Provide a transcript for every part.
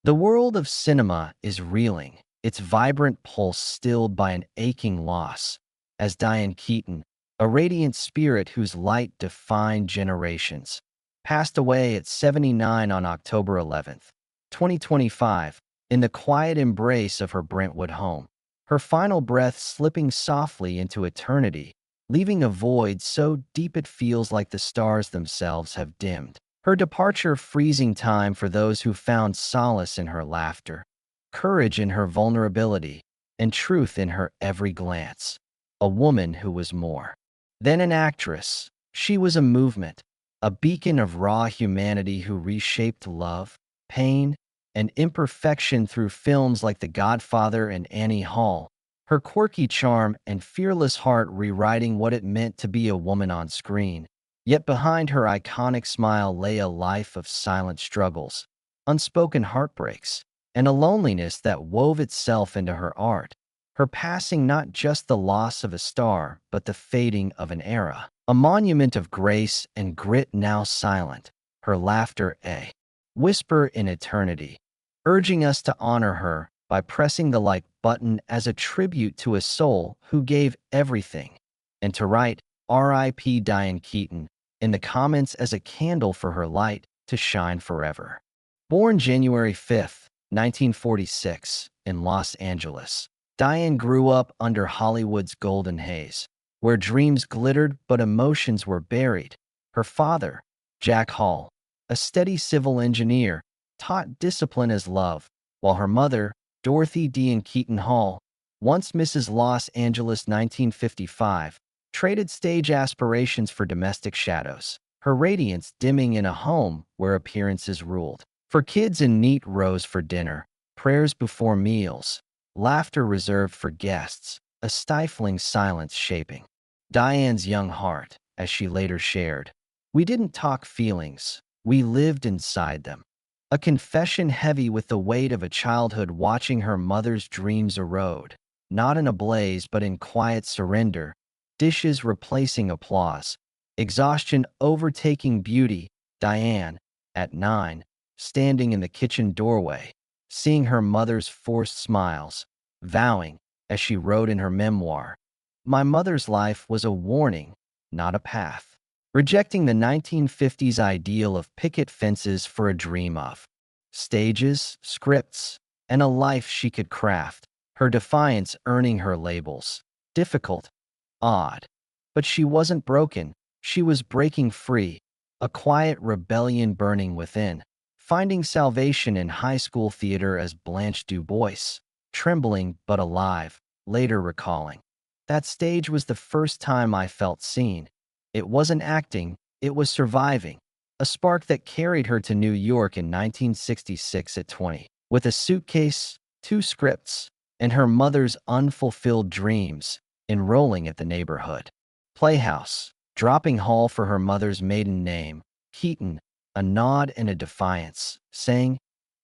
The world of cinema is reeling, its vibrant pulse stilled by an aching loss, as Diane Keaton, a radiant spirit whose light defined generations, passed away at 79 on October 11th, 2025, in the quiet embrace of her Brentwood home, her final breath slipping softly into eternity, leaving a void so deep it feels like the stars themselves have dimmed. Her departure freezing time for those who found solace in her laughter, courage in her vulnerability, and truth in her every glance. A woman who was more than an actress. She was a movement, a beacon of raw humanity who reshaped love, pain, and imperfection through films like The Godfather and Annie Hall, her quirky charm and fearless heart rewriting what it meant to be a woman on screen. Yet behind her iconic smile lay a life of silent struggles, unspoken heartbreaks, and a loneliness that wove itself into her art. Her passing not just the loss of a star, but the fading of an era. A monument of grace and grit now silent, her laughter a whisper in eternity, urging us to honor her by pressing the like button as a tribute to a soul who gave everything, and to write R.I.P. Diane Keaton in the comments as a candle for her light to shine forever. Born January 5th, 1946, in Los Angeles, Diane grew up under Hollywood's golden haze, where dreams glittered but emotions were buried. Her father, Jack Hall, a steady civil engineer, taught discipline as love, while her mother, Dorothy Diane Keaton Hall, once Mrs. Los Angeles 1955, traded stage aspirations for domestic shadows, her radiance dimming in a home where appearances ruled. For kids in neat rows for dinner, prayers before meals, laughter reserved for guests, a stifling silence shaping Diane's young heart, as she later shared. We didn't talk feelings, we lived inside them. A confession heavy with the weight of a childhood watching her mother's dreams erode, not in a blaze but in quiet surrender, dishes replacing applause, exhaustion overtaking beauty. Diane, at 9, standing in the kitchen doorway, seeing her mother's forced smiles, vowing, as she wrote in her memoir, "My mother's life was a warning, not a path." Rejecting the 1950s ideal of picket fences for a dream of stages, scripts, and a life she could craft, her defiance earning her labels. Difficult, odd. But she wasn't broken, she was breaking free, a quiet rebellion burning within, finding salvation in high school theater as Blanche DuBois, trembling but alive, later recalling. That stage was the first time I felt seen. It wasn't acting, it was surviving. A spark that carried her to New York in 1966 at 20, with a suitcase, 2 scripts, and her mother's unfulfilled dreams, enrolling at the neighborhood playhouse, dropping Hall for her mother's maiden name, Keaton, a nod and a defiance, saying,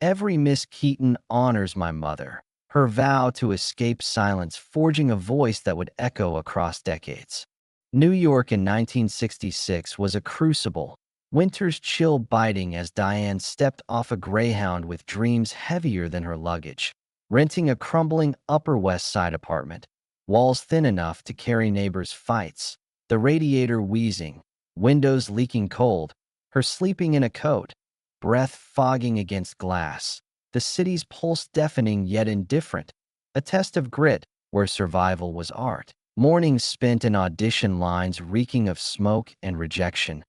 "Every Miss Keaton honors my mother." Her vow to escape silence forging a voice that would echo across decades. New York in 1966 was a crucible, winter's chill biting as Diane stepped off a Greyhound with dreams heavier than her luggage, renting a crumbling Upper West Side apartment, walls thin enough to carry neighbors' fights, the radiator wheezing, windows leaking cold, her sleeping in a coat, breath fogging against glass, the city's pulse deafening yet indifferent, a test of grit where survival was art. Mornings spent in audition lines reeking of smoke and rejection.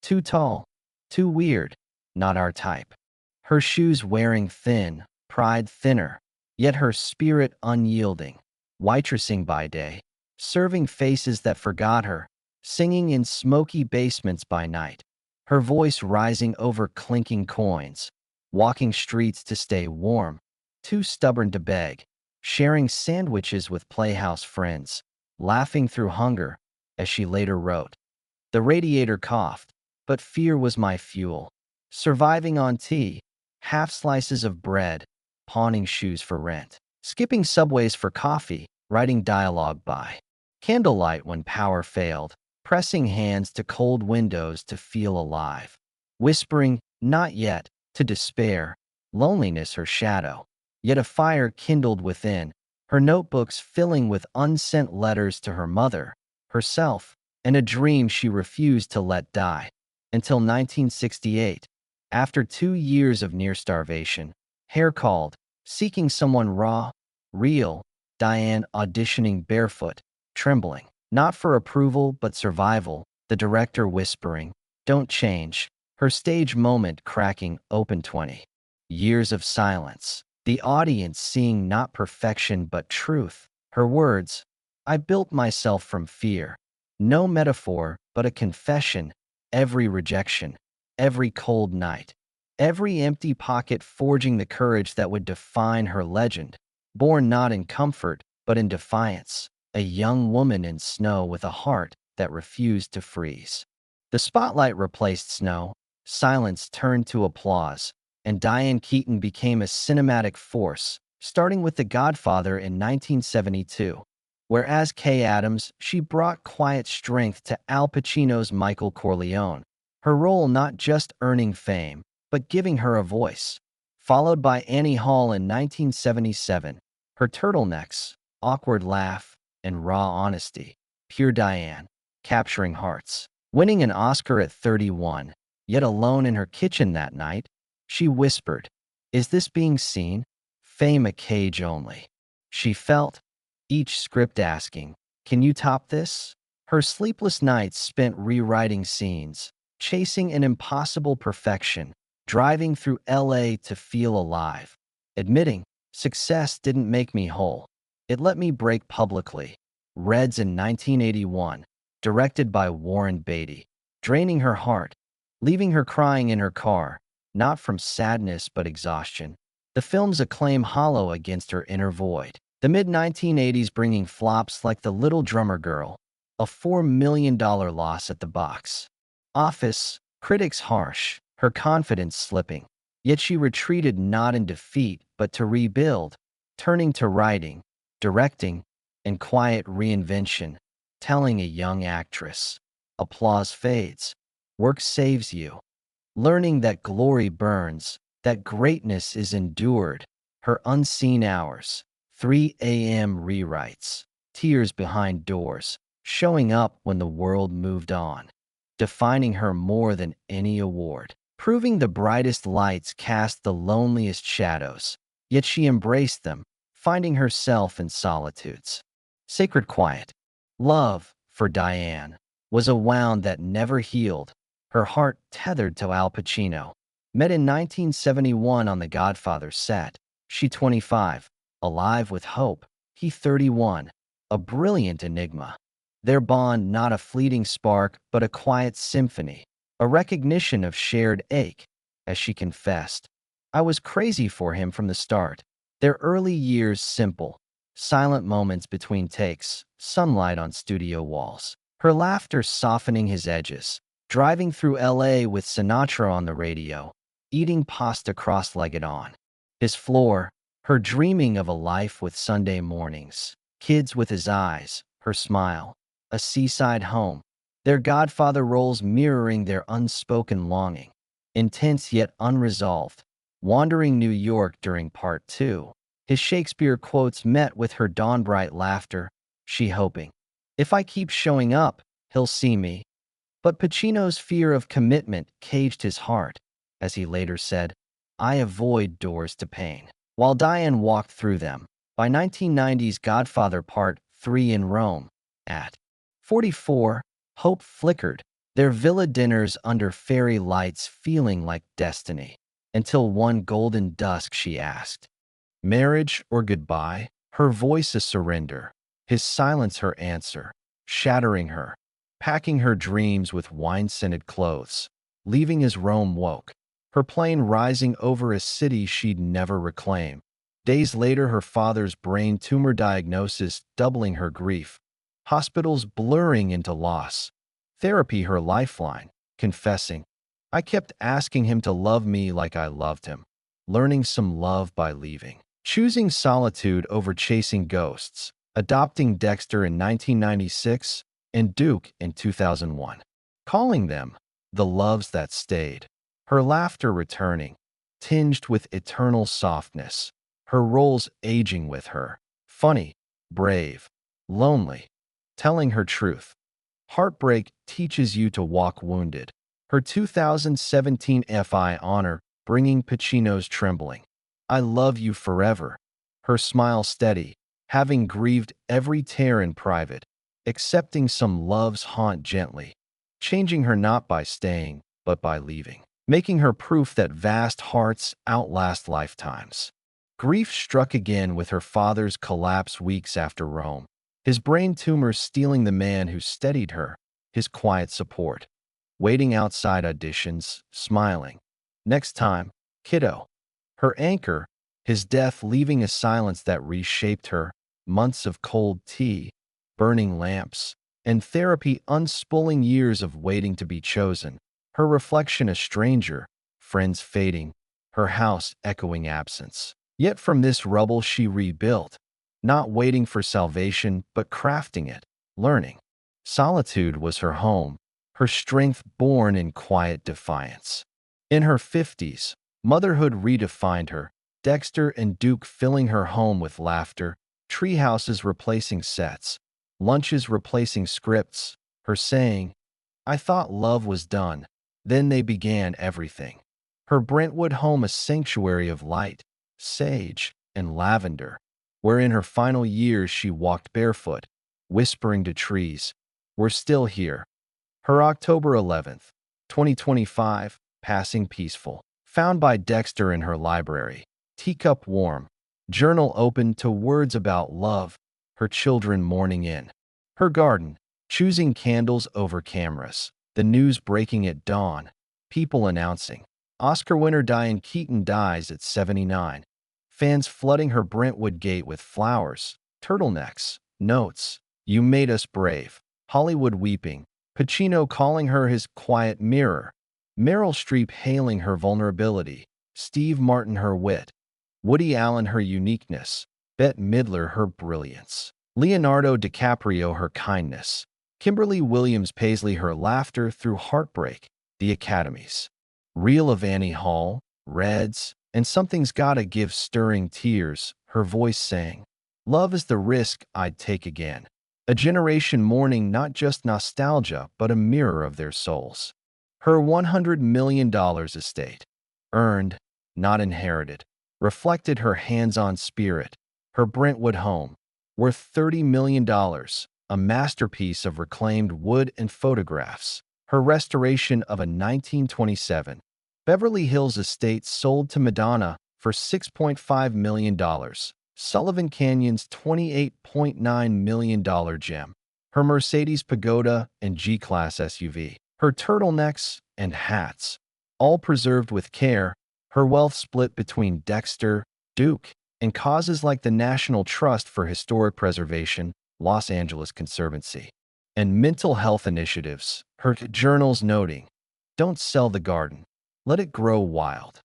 Too tall, too weird, not our type. Her shoes wearing thin, pride thinner, yet her spirit unyielding. Waitressing by day, serving faces that forgot her, singing in smoky basements by night. Her voice rising over clinking coins, walking streets to stay warm, too stubborn to beg, sharing sandwiches with playhouse friends, laughing through hunger, as she later wrote. The radiator coughed, but fear was my fuel. Surviving on tea, half slices of bread, pawning shoes for rent, skipping subways for coffee, writing dialogue by candlelight when power failed, pressing hands to cold windows to feel alive, whispering, "Not yet," to despair, loneliness her shadow. Yet a fire kindled within, her notebooks filling with unsent letters to her mother, herself, and a dream she refused to let die. Until 1968, after 2 years of near starvation, hair called, seeking someone raw, real, Diane auditioning barefoot, trembling, not for approval but survival, the director whispering, "Don't change," her stage moment cracking open 20 years of silence. The audience seeing not perfection but truth. Her words, "I built myself from fear." No metaphor, but a confession. Every rejection, every cold night, every empty pocket forging the courage that would define her legend. Born not in comfort, but in defiance. A young woman in snow with a heart that refused to freeze. The spotlight replaced snow, silence turned to applause, and Diane Keaton became a cinematic force, starting with The Godfather in 1972. Whereas Kay Adams, she brought quiet strength to Al Pacino's Michael Corleone, her role not just earning fame, but giving her a voice. Followed by Annie Hall in 1977, her turtlenecks, awkward laugh, and raw honesty. Pure Diane, capturing hearts. Winning an Oscar at 31, yet alone in her kitchen that night, she whispered, "Is this being seen? Fame a cage only." She felt, each script asking, "Can you top this?" Her sleepless nights spent rewriting scenes, chasing an impossible perfection, driving through LA to feel alive, admitting, "Success didn't make me whole. It let me break publicly." Reds in 1981, directed by Warren Beatty, draining her heart, leaving her crying in her car, not from sadness but exhaustion. The film's acclaim hollow against her inner void. The mid-1980s bringing flops like The Little Drummer Girl, a $4 million loss at the box office, critics harsh, her confidence slipping. Yet she retreated not in defeat but to rebuild, turning to writing, directing, and quiet reinvention, telling a young actress, "Applause fades, work saves you." Learning that glory burns, that greatness is endured. Her unseen hours, 3 a.m. rewrites, tears behind doors, showing up when the world moved on, defining her more than any award, proving the brightest lights cast the loneliest shadows, yet she embraced them, finding herself in solitudes. Sacred quiet. Love, for Diane, was a wound that never healed, her heart tethered to Al Pacino. Met in 1971 on The Godfather set, she 25, alive with hope, he 31, a brilliant enigma. Their bond not a fleeting spark but a quiet symphony, a recognition of shared ache, as she confessed, "I was crazy for him from the start." Their early years simple, silent moments between takes, sunlight on studio walls, her laughter softening his edges, driving through LA with Sinatra on the radio, eating pasta cross-legged on his floor, her dreaming of a life with Sunday mornings, kids with his eyes, her smile, a seaside home, their Godfather roles mirroring their unspoken longing, intense yet unresolved, wandering New York during part two. His Shakespeare quotes met with her dawn-bright laughter, she hoping, "If I keep showing up, he'll see me." But Pacino's fear of commitment caged his heart, as he later said, "I avoid doors to pain." While Diane walked through them, by 1990's Godfather Part 3 in Rome, at 44, hope flickered, their villa dinners under fairy lights feeling like destiny. Until one golden dusk she asked, "Marriage or goodbye?" Her voice a surrender, his silence her answer, shattering her, packing her dreams with wine-scented clothes, leaving as Rome woke, her plane rising over a city she'd never reclaim. Days later, her father's brain tumor diagnosis doubling her grief, hospitals blurring into loss, therapy her lifeline, confessing, "I kept asking him to love me like I loved him," learning some love by leaving. Choosing solitude over chasing ghosts, adopting Dexter in 1996 and Duke in 2001. Calling them the loves that stayed. Her laughter returning, tinged with eternal softness, her roles aging with her. Funny, brave, lonely, telling her truth. Heartbreak teaches you to walk wounded. Her 2017 FI honor, bringing Pacino's trembling. I love you forever. Her smile steady, having grieved every tear in private, accepting some love's haunt gently, changing her not by staying, but by leaving, making her proof that vast hearts outlast lifetimes. Grief struck again with her father's collapse weeks after Rome, his brain tumor stealing the man who steadied her, his quiet support. Waiting outside auditions, smiling. Next time, kiddo. Her anchor, his death leaving a silence that reshaped her, months of cold tea, burning lamps, and therapy unspooling years of waiting to be chosen. Her reflection a stranger, friends fading, her house echoing absence. Yet from this rubble she rebuilt, not waiting for salvation, but crafting it, learning. Solitude was her home, her strength born in quiet defiance. In her 50s, motherhood redefined her, Dexter and Duke filling her home with laughter, treehouses replacing sets, lunches replacing scripts, her saying, I thought love was done, then they began everything. Her Brentwood home a sanctuary of light, sage, and lavender, where in her final years she walked barefoot, whispering to trees, we're still here. Her October 11th, 2025, passing peaceful. Found by Dexter in her library. Teacup warm. Journal open to words about love. Her children mourning in. Her garden. Choosing candles over cameras. The news breaking at dawn. People announcing. Oscar winner Diane Keaton dies at 79. Fans flooding her Brentwood gate with flowers. Turtlenecks. Notes. You made us brave. Hollywood weeping. Pacino calling her his quiet mirror, Meryl Streep hailing her vulnerability, Steve Martin her wit, Woody Allen her uniqueness, Bette Midler her brilliance, Leonardo DiCaprio her kindness, Kimberly Williams Paisley her laughter through heartbreak, the Academies. Reel of Annie Hall, Reds, and Something's Gotta Give stirring tears, her voice saying, Love is the risk I'd take again. A generation mourning not just nostalgia, but a mirror of their souls. Her $100 million estate, earned, not inherited, reflected her hands-on spirit. Her Brentwood home, worth $30 million, a masterpiece of reclaimed wood and photographs. Her restoration of a 1927 Beverly Hills estate sold to Madonna for $6.5 million. Sullivan Canyon's $28.9 million gem, her Mercedes Pagoda and G-Class SUV, her turtlenecks and hats, all preserved with care, her wealth split between Dexter, Duke, and causes like the National Trust for Historic Preservation, Los Angeles Conservancy, and mental health initiatives, her journals noting, don't sell the garden, let it grow wild.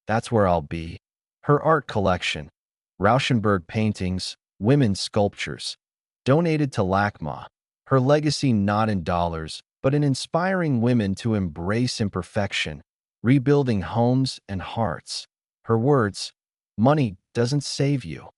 That's where I'll be. Her art collection, Rauschenberg paintings, women's sculptures, donated to LACMA, her legacy not in dollars, but in inspiring women to embrace imperfection, rebuilding homes and hearts. Her words, money doesn't save you,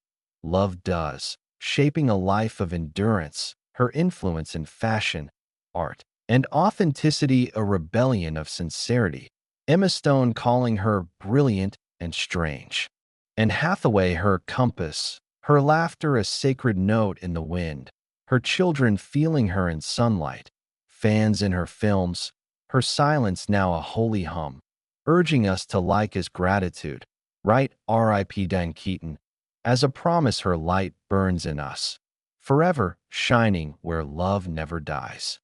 love does, shaping a life of endurance, her influence in fashion, art, and authenticity a rebellion of sincerity. Emma Stone calling her brilliant and strange. And Hathaway her compass, her laughter a sacred note in the wind, her children feeling her in sunlight, fans in her films, her silence now a holy hum, urging us to like as gratitude, right R.I.P. Diane Keaton, as a promise her light burns in us, forever shining where love never dies.